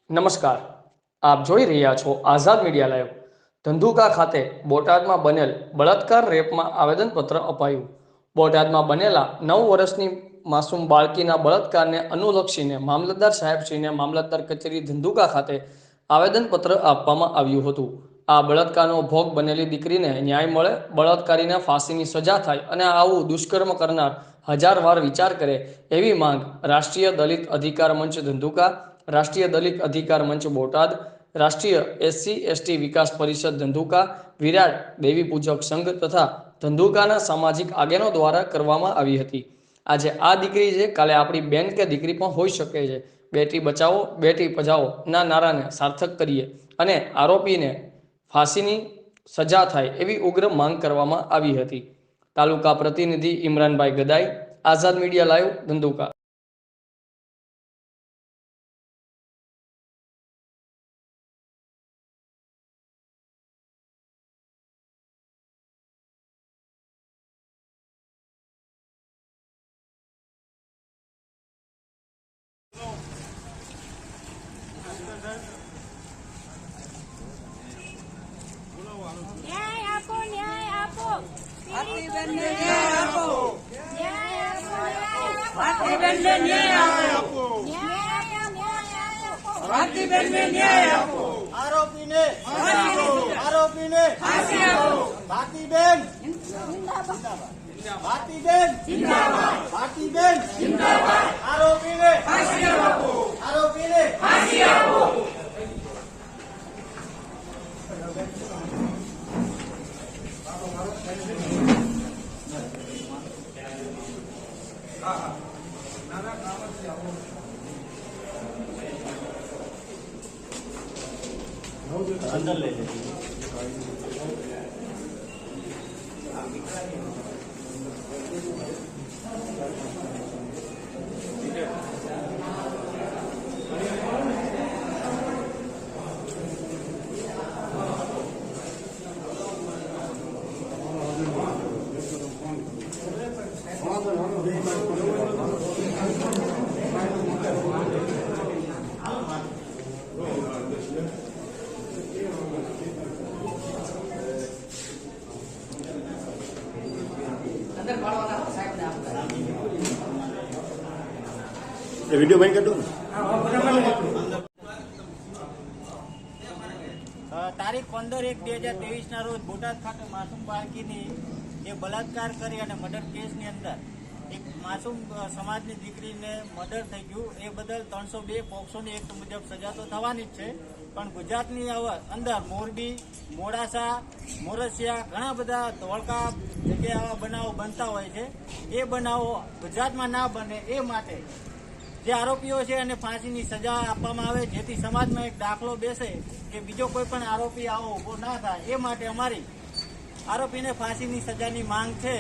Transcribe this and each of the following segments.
નમસ્કાર, આપ જોઈ રહ્યા છો આઝાદ મીડિયા લાઈવ। ધંધુકા ખાતે બોટાદમાં બનેલ બળાત્કાર રેપમાં આવેદનપત્ર અપાયું। બોટાદમાં બનેલા 9 વર્ષની માસૂમ બાળકીના બળાત્કારને અનુલક્ષીને મામલતદાર સાહેબશ્રીને મામલતદાર કચેરી ધંધુકા ખાતે આવેદનપત્ર આપવામાં આવ્યું હતું। આ બળાત્કારનો ભોગ બનેલી દીકરીને ન્યાય મળે, બળાત્કારીને ફાંસીની સજા થાય અને આવું દુષ્કર્મ કરનાર 1000 વાર વિચાર કરે એવી માંગ રાષ્ટ્રીય દલિત અધિકાર મંચ ધંધુકા, રાષ્ટ્રીય દલિત અધિકાર મંચ બોટાદ, રાષ્ટ્રીય SC/ST વિકાસ પરિષદ ધંધુકા, વિરાટ દેવી પૂજક સંઘ તથા ધંધુકાના સામાજિક આગેવાનો દ્વારા કરવામાં આવી હતી। આજે આ દીકરી છે, કાલે આપણી બેન કે દીકરી પણ હોઈ શકે છે। બેટી બચાવો બેટી પઢાઓ ના નારાને સાર્થક કરીએ અને આરોપીને ફાંસીની સજા થાય એવી ઉગ્ર માંગ કરવામાં આવી હતી। તાલુકા પ્રતિનિધિ ઇમરાનભાઈ ગદાઈ, આઝાદ મીડિયા લાઈવ, ધંધુકા। न्याय आपो, न्याय आपो, भारती बहन ने न्याय आपो, न्याय आपो, भारती बहन ने न्याय आपो, भारती बहन ने न्याय आपो, आरोपी ने फांसी दो, फांसी आपो, भारती बहन भारती बहन भारती बहन आरोपी ने फांसी आपो, फांसी आपो। अंदर ले वीडियो बंद कर दो। તારીખ 15/1/2023 ના રોજ બોટાદ ખાતે માસૂમ બાળકીની જે બલાત્કાર કરી અને મર્ડર કેસની અંદર એક માસૂમ સમાજની દીકરીને મર્ડર થઈ ગયું એ બદલ 302 પોક્સોની એક્ટ મુજબ સજા તો થવાની જ છે, પણ ગુજરાતની અંદર મોરબી, મોડાસા, મોરસિયા ઘણા બધા ધોળકા જગ્યાએ આવા બનાવો બનતા હોય છે। એ બનાવો ગુજરાતમાં ના બને એ માટે જે આરોપીઓ છે અને ફાંસીની સજા આપવામાં આવે, જેથી સમાજમાં એક દાખલો બેસે કે બીજો કોઈ પણ આરોપી આવો ઉભો ના થાય। એ માટે અમારી આરોપીને ફાંસીની સજાની માંગ છે।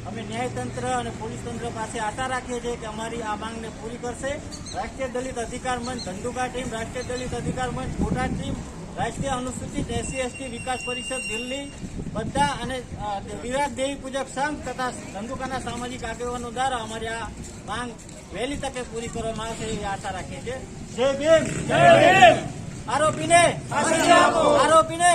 અમે ન્યાયતંત્ર અને પોલીસ તંત્ર પાસે આશા રાખીએ છીએ કે અમારી આ માંગને પૂરી કરશે। રાષ્ટ્રીય દલિત અધિકાર મંચ ધંધુકા ટીમ, રાષ્ટ્રીય દલિત અધિકાર મંચ બોટાદ ટીમ, રાષ્ટ્રીય અનુસૂચિત SC/ST વિકાસ પરિષદ દિલ્હી બધા અને વિરાટ દેવી પૂજક સંઘ તથા ધંધુકાના સામાજિક આગેવાનો દ્વારા અમારી આ માંગ વહેલી તકે પૂરી કરવામાં આવશે એવી આશા રાખીએ છીએ। જય ભીમ, જય ભીમ। આરોપીને ફાંસી આપો, આરોપીને